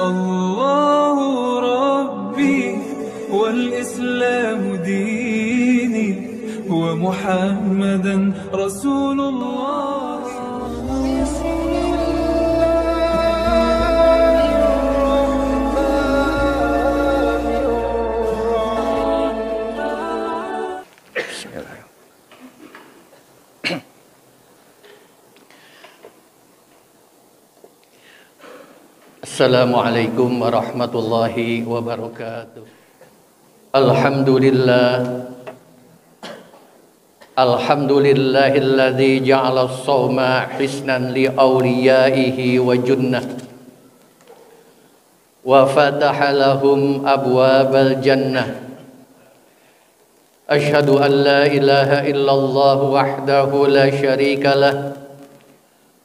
الله ربي والإسلام ديني ومحمدا رسول الله. Assalamualaikum warahmatullahi wabarakatuh. Alhamdulillahilladzi ja'ala as-sawma hisnan li awliyaihi wa junnah wa fataha lahum abwabal jannah. Asyhadu an la ilaha illallah wahdahu la syarika lah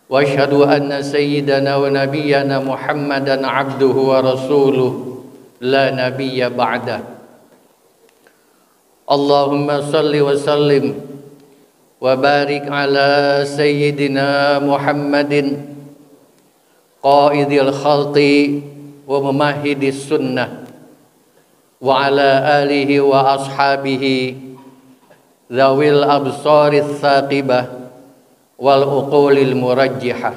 wa asyhadu anna sayyidana wa nabiyyana Muhammadan abduhu wa rasuluh la nabiyya ba'dah. Allahumma salli wa sallim wa barik ala sayyidina Muhammadin qaidil khalqi wa mumahhidis sunnah wa ala alihi wa ashabihi zawil absaris saqibah wal uqulil murajjihah.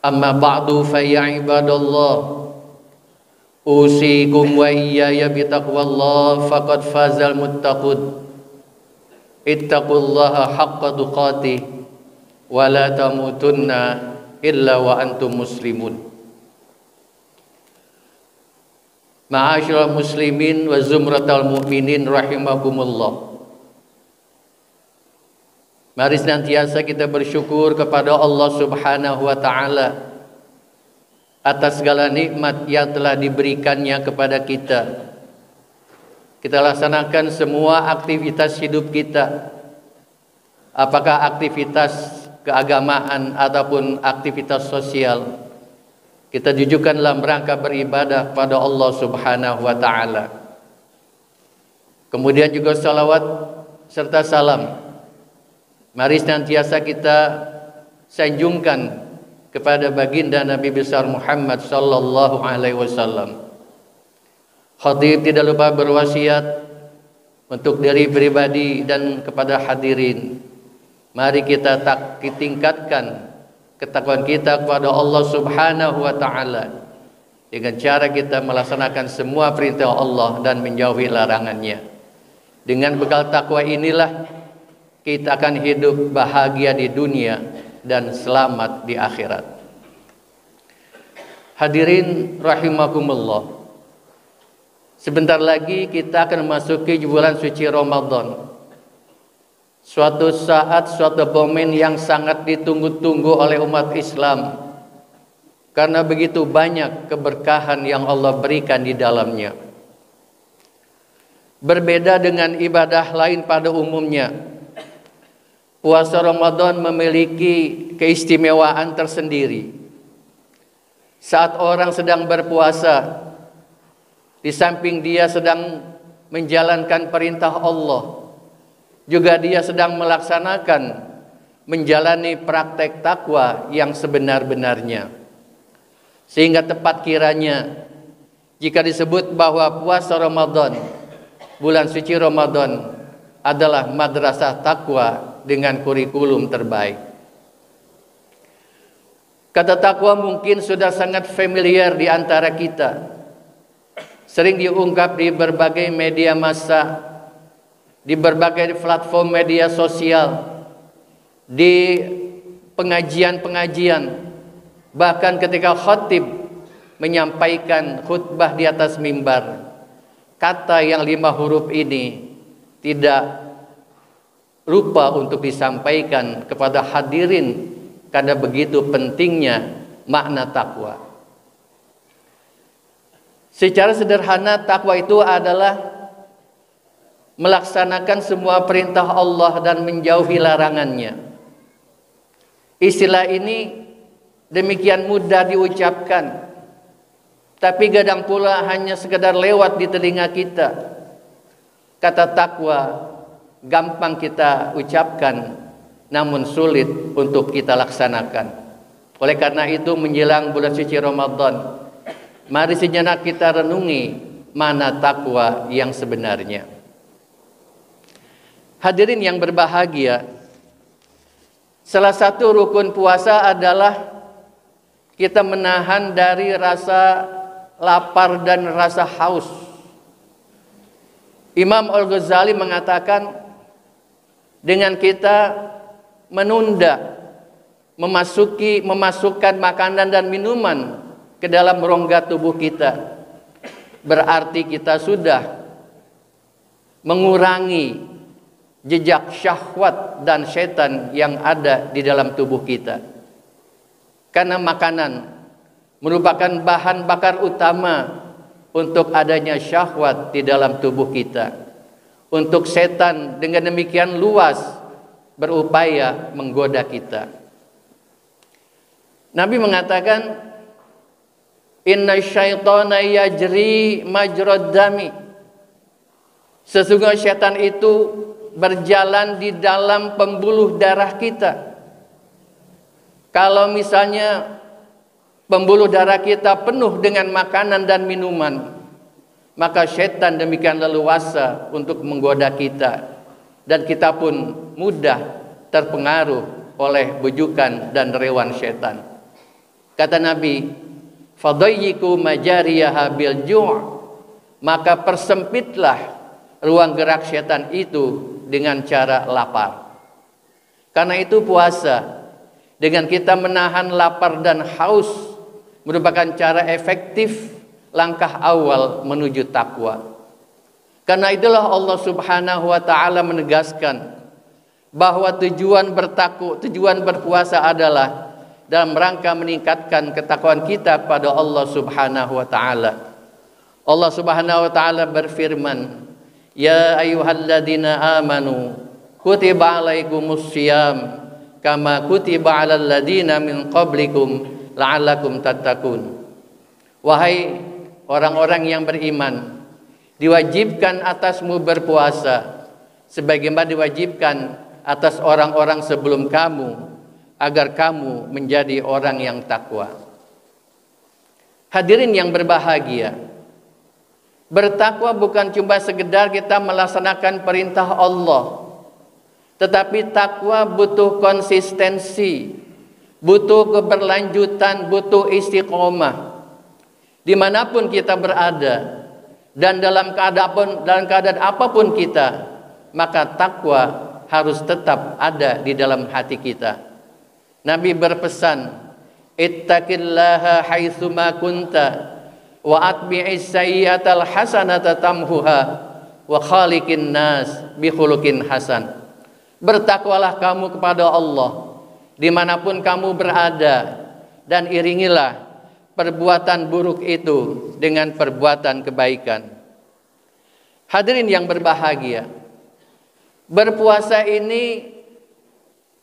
Amma ba'du fa ya ibadallah, usikum wa iyaya bitaqwallah faqad fazal muttaqun. Ittaqullaha haqqa tuqatih wa la tamutunna illa wa antum muslimun. Ma'asyiral muslimin wa zumratal mu'minin rahimakumullah. Mari senantiasa kita bersyukur kepada Allah Subhanahu wa taala atas segala nikmat yang telah diberikannya kepada kita. Kita laksanakan semua aktivitas hidup kita, apakah aktivitas keagamaan ataupun aktivitas sosial, kita tujukan dalam rangka beribadah pada Allah Subhanahu wa taala. Kemudian juga salawat serta salam mari senantiasa kita sanjungkan kepada baginda Nabi besar Muhammad sallallahu alaihi wasallam. Khatib tidak lupa berwasiat untuk diri pribadi dan kepada hadirin. Mari kita tingkatkan ketakwaan kita kepada Allah Subhanahu wa taala dengan cara kita melaksanakan semua perintah Allah dan menjauhi larangannya. Dengan bekal takwa inilah kita akan hidup bahagia di dunia dan selamat di akhirat. Hadirin rahimakumullah. Sebentar lagi kita akan memasuki bulan suci Ramadan. Suatu saat, suatu momen yang sangat ditunggu-tunggu oleh umat Islam. Karena begitu banyak keberkahan yang Allah berikan di dalamnya. Berbeda dengan ibadah lain pada umumnya, puasa Ramadan memiliki keistimewaan tersendiri. Saat orang sedang berpuasa, di samping dia sedang menjalankan perintah Allah, juga dia sedang melaksanakan, menjalani praktek takwa yang sebenar-benarnya. Sehingga tepat kiranya jika disebut bahwa puasa Ramadan, bulan suci Ramadan adalah madrasah takwa dengan kurikulum terbaik. Kata takwa mungkin sudah sangat familiar di antara kita. Sering diungkap di berbagai media massa, di berbagai platform media sosial, di pengajian-pengajian, bahkan ketika khatib menyampaikan khutbah di atas mimbar. Kata yang 5 huruf ini tidak lupa untuk disampaikan kepada hadirin karena begitu pentingnya makna takwa. Secara sederhana takwa itu adalah melaksanakan semua perintah Allah dan menjauhi larangannya. Istilah ini demikian mudah diucapkan, tapi kadang pula hanya sekedar lewat di telinga kita. Kata takwa gampang kita ucapkan, namun sulit untuk kita laksanakan. Oleh karena itu menjelang bulan suci Ramadan, mari sejenak kita renungi mana takwa yang sebenarnya. Hadirin yang berbahagia, salah satu rukun puasa adalah kita menahan dari rasa lapar dan rasa haus. Imam Al-Ghazali mengatakan, dengan kita menunda memasukkan makanan dan minuman ke dalam rongga tubuh kita, berarti kita sudah mengurangi jejak syahwat dan setan yang ada di dalam tubuh kita. Karena makanan merupakan bahan bakar utama untuk adanya syahwat di dalam tubuh kita. Untuk setan dengan demikian luas berupaya menggoda kita. Nabi mengatakan, inna syaitana yajri majrad dami. Sesungguhnya syaitan itu berjalan di dalam pembuluh darah kita. Kalau misalnya pembuluh darah kita penuh dengan makanan dan minuman, maka syaitan demikian leluasa untuk menggoda kita, dan kita pun mudah terpengaruh oleh bujukan dan rewan syaitan. Kata Nabi, fadayyiku majariyaha bil ju', maka persempitlah ruang gerak syaitan itu dengan cara lapar. Karena itu puasa dengan kita menahan lapar dan haus merupakan cara efektif langkah awal menuju takwa. Karena itulah Allah Subhanahu wa taala menegaskan bahwa tujuan berpuasa adalah dalam rangka meningkatkan ketakwaan kita pada Allah Subhanahu wa taala. Allah Subhanahu wa taala berfirman, ya ayyuhalladzina amanu kutiba alaikumus syiyam kama kutiba alal ladzina min qablikum la'allakum tattaqun. Wahai orang-orang yang beriman, diwajibkan atasmu berpuasa sebagaimana diwajibkan atas orang-orang sebelum kamu, agar kamu menjadi orang yang takwa. Hadirin yang berbahagia, bertakwa bukan cuma sekedar kita melaksanakan perintah Allah, tetapi takwa butuh konsistensi, butuh keberlanjutan, butuh istiqomah. Dimanapun kita berada dan dalam keadaan apapun kita, maka takwa harus tetap ada di dalam hati kita. Nabi berpesan, ittaqillaha haitsuma kunta wa atbi'is sayyi'atal hasanata tamhuha wa khaliqin nas bi khuluqin hasan. Bertakwalah kamu kepada Allah dimanapun kamu berada, dan iringilah perbuatan buruk itu dengan perbuatan kebaikan. Hadirin yang berbahagia, berpuasa ini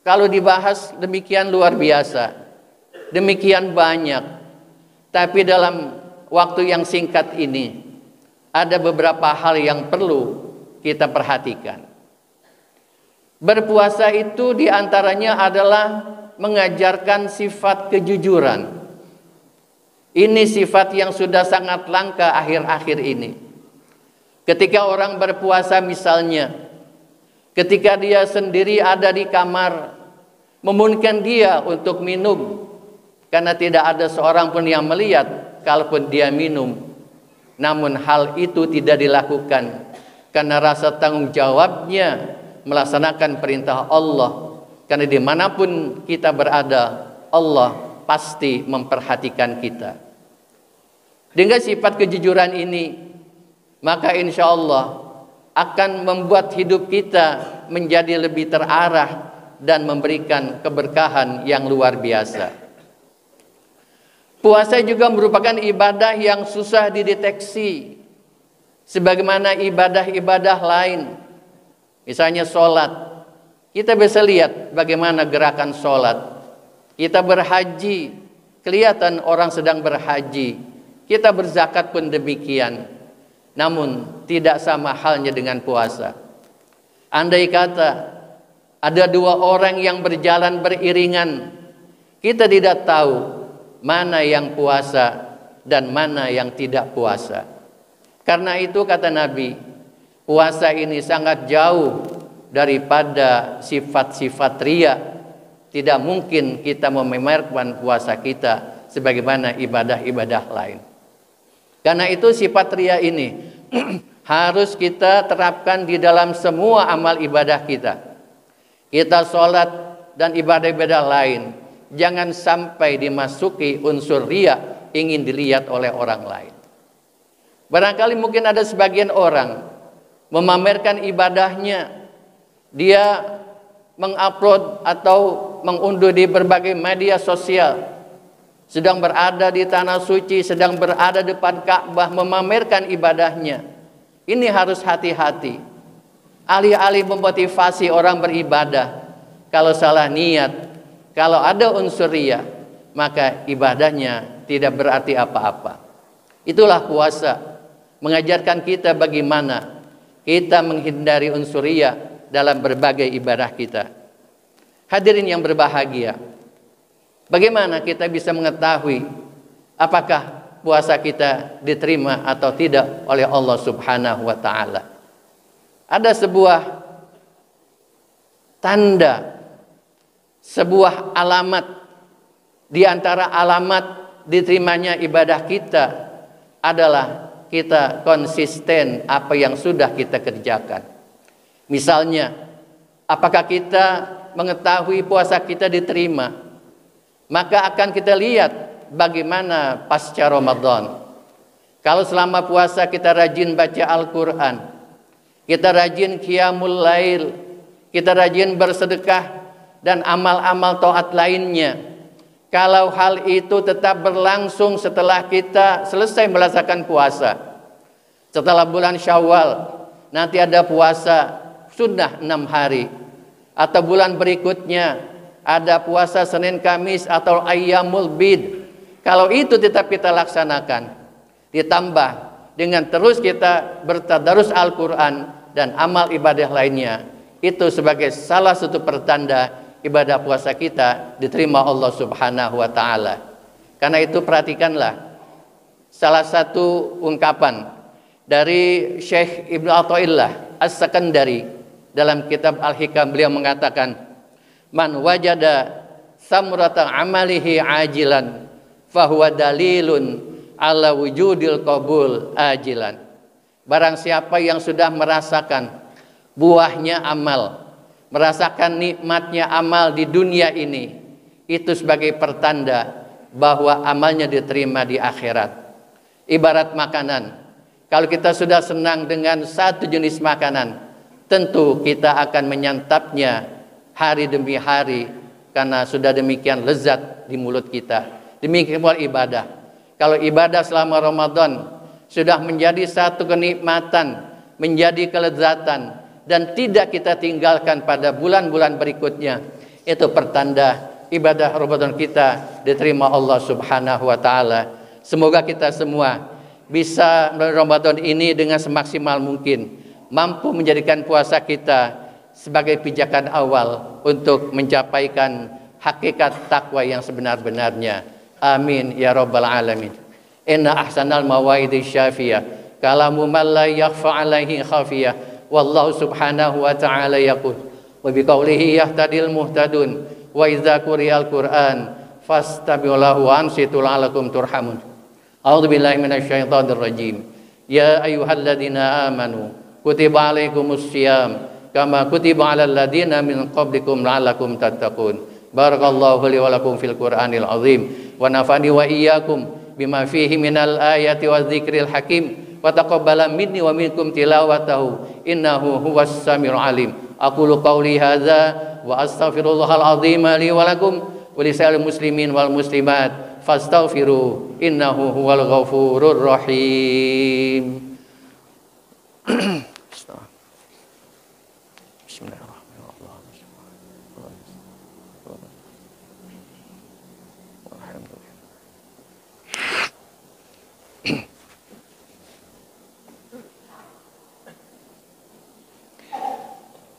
kalau dibahas demikian luar biasa, demikian banyak, tapi dalam waktu yang singkat ini ada beberapa hal yang perlu kita perhatikan. Berpuasa itu diantaranya adalah mengajarkan sifat kejujuran. Ini sifat yang sudah sangat langka akhir-akhir ini. Ketika orang berpuasa misalnya, ketika dia sendiri ada di kamar, memungkinkan dia untuk minum karena tidak ada seorang pun yang melihat kalaupun dia minum. Namun hal itu tidak dilakukan karena rasa tanggung jawabnya melaksanakan perintah Allah. Karena dimanapun kita berada, Allah pasti memperhatikan kita. Dengan sifat kejujuran ini, maka insya Allah akan membuat hidup kita menjadi lebih terarah dan memberikan keberkahan yang luar biasa. Puasa juga merupakan ibadah yang susah dideteksi, sebagaimana ibadah-ibadah lain. Misalnya sholat, kita bisa lihat bagaimana gerakan sholat. Kita berhaji, kelihatan orang sedang berhaji. Kita berzakat pun demikian. Namun tidak sama halnya dengan puasa. Andai kata ada dua orang yang berjalan beriringan, Kita tidak tahu mana yang puasa dan mana yang tidak puasa. Karena itu kata Nabi, puasa ini sangat jauh daripada sifat-sifat riya. Tidak mungkin kita memamerkan puasa kita sebagaimana ibadah-ibadah lain. Karena itu sifat riya ini harus kita terapkan di dalam semua amal ibadah kita. Kita sholat dan ibadah-ibadah lain, jangan sampai dimasuki unsur riya, ingin dilihat oleh orang lain. Barangkali mungkin ada sebagian orang memamerkan ibadahnya, dia mengupload atau mengunduh di berbagai media sosial, sedang berada di tanah suci, sedang berada depan Ka'bah memamerkan ibadahnya. Ini harus hati-hati. Alih-alih memotivasi orang beribadah, kalau salah niat, kalau ada unsur riya, maka ibadahnya tidak berarti apa-apa. Itulah puasa, mengajarkan kita bagaimana kita menghindari unsur riya dalam berbagai ibadah kita. Hadirin yang berbahagia, bagaimana kita bisa mengetahui apakah puasa kita diterima atau tidak oleh Allah Subhanahu wa ta'ala? Ada sebuah tanda, sebuah alamat di antara alamat diterimanya ibadah kita adalah kita konsisten apa yang sudah kita kerjakan. Misalnya, apakah kita mengetahui puasa kita diterima? Maka akan kita lihat bagaimana pasca Ramadan. Kalau selama puasa kita rajin baca Al-Quran, kita rajin qiyamul lail, kita rajin bersedekah dan amal-amal taat lainnya. Kalau hal itu tetap berlangsung setelah kita selesai melaksanakan puasa, setelah bulan Syawal nanti ada puasa sunnah 6 hari, atau bulan berikutnya ada puasa Senin Kamis atau Ayyamul Bid. Kalau itu tetap kita laksanakan, ditambah dengan terus kita bertadarus Al-Quran dan amal ibadah lainnya, itu sebagai salah satu pertanda ibadah puasa kita diterima Allah Subhanahu wa ta'ala. Karena itu perhatikanlah salah satu ungkapan dari Syekh Ibnu Athaillah As-Sakandari dalam kitab Al-Hikam. Beliau mengatakan, man wajada samrata amalihi ajilan fahuwa dalilun ala wujudil qabul ajilan. Barang siapa yang sudah merasakan buahnya amal, merasakan nikmatnya amal di dunia ini, itu sebagai pertanda bahwa amalnya diterima di akhirat. Ibarat makanan, kalau kita sudah senang dengan satu jenis makanan, tentu kita akan menyantapnya hari demi hari, karena sudah demikian lezat di mulut kita. Demikian pula ibadah. Kalau ibadah selama Ramadan sudah menjadi satu kenikmatan, menjadi kelezatan, dan tidak kita tinggalkan pada bulan-bulan berikutnya, itu pertanda ibadah Ramadan kita diterima Allah Subhanahu wa ta'ala. Semoga kita semua bisa Ramadan ini dengan semaksimal mungkin mampu menjadikan puasa kita sebagai pijakan awal untuk mencapaikan hakikat takwa yang sebenar-benarnya. Amin ya rabbal alamin. Inna ahsanal mawaidi syafiyah kalamu man la yakhfa alaihi khafiyah. Wallahu subhanahu wa ta'ala yaqul wa biqaulihi yahtadil muhtadun wa idza quriyal Qur'an fastabi'u lahu wa ansitu la'allakum turhamun. A'udzu billahi minasyaitonir rajim. Ya ayyuhalladzina amanu kutiba alaikumus syiyam kama kutiba alal ladzina min qablikum la'allakum tattaqun. Barakallahu li wa lakum fil Qur'anil azim wa nafani wa iyyakum bima fihi minal ayati wa dzikril hakim wa taqabbala minni wa minkum tilawatahu innahu huwas samiul alim. Aqulu qawli hadza wa astaghfirullahal azim li wa lakum wa lisa'il muslimin wal muslimat fastaghfiru innahu huwal ghafurur rahim.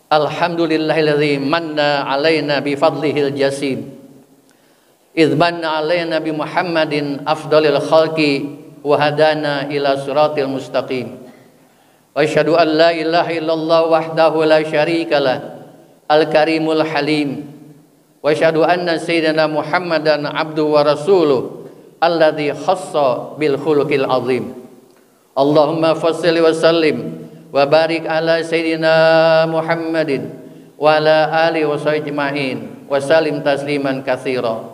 Alhamdulillahilladzi manna alaina bi fadlihil jasim idh manna alaina bi Muhammadin afdalil khalqi wa hadana ila siratil mustaqim. Wa asyhadu an la ilaha illallah wahdahu la syarikalah al-karimul halim. Wa asyhadu anna sayyidina Muhammadan abduhu wa rasuluh alladzi khassa bil khuluqil azim. Allahumma fassilli wa sallim wa barik ala sayyidina Muhammadin wa ala alihi wa sahbihi ajma'in wa sallim tasliman katsira.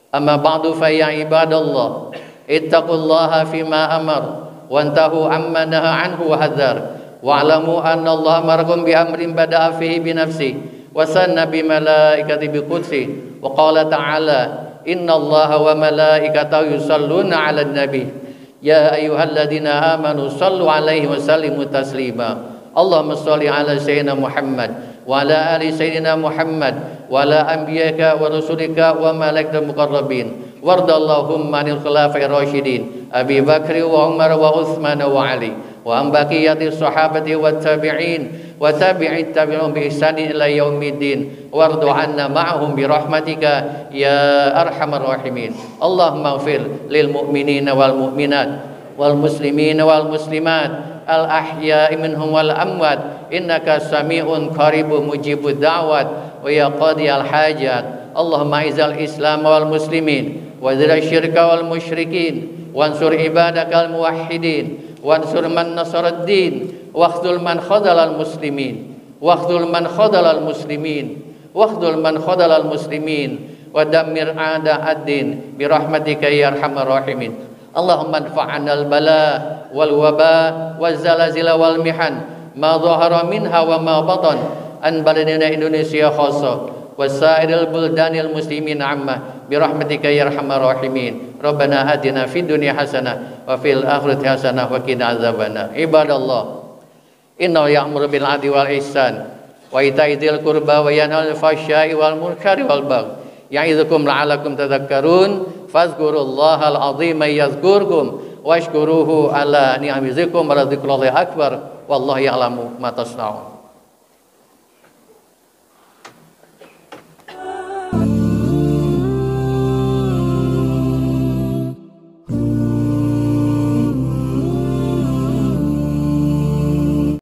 Amma ba'du fa ya ibadallah ittaqullaha fima amar wa antahu amma naha anhu wa hadzar wa alamu anna Allah amarakum bi amrin bada'a fihi bi nafsi wa sanna bi malaikati bi qudsi wa qala ta'ala inna Allaha wa malaikatahu yusalluna 'alan nabi ya ayyuhalladzina amanu sallu 'alaihi wa sallimu taslima. Allahumma shalli 'ala sayyidina Muhammad wa ala ali sayyidina Muhammad wa ala anbiyaka wa rasulika wa malaikatil muqarrabin wardallahumma 'anil khulafa'ir rasyidin Abi Bakr wa Umar wa Utsman wa Ali wa an baqiyatis sahabati wat tabi'in wa tabi'it tabi'un bi ihsanin ila yaumiddin wardu 'anna ma'ahum bi rahmatika ya arhamar rahimin. Allahumma ighfir lil mu'minina wal mu'minat wal muslimina wal muslimat al ahya'i minhum wal amwat innaka sami'un qaribun mujibud da'wat wa ya qadiyal hajat. Allahumma izal islam wal muslimin wa dzil syirka wal musyrikin wansur ibadakal muwahhidin wansur man nasaraddin waqtul man khadalal muslimin waqtul man khadalal muslimin waqtul man khadalal muslimin wa dammir a'da'ad-din bi rahmatika ya arhamar rahimin. Allahumma adfa'na al-bala wal waba wal zalazila wal mihan ma dhahara minha wa ma batan an baladina Indonesia khassa wasairil buldanil muslimin amma bi rahmatika ya arhamar rahimin. Rabbana atina fid dunya hasanah wa fil akhirati hasanah wa qina azabannar. Ibadallah innahu ya'muru bil 'adli wal ihsan wa ita'i dzil qurba wa yanha 'anil fahsya'i wal munkari wal baghi ya'idzukum la'allakum tadhakkarun fadhkurullahal 'azima yadhkurkum washkuruhu ala ni'amizikum wa la dzikrullahi akbar wallahu ya'lamu ma tasna'un.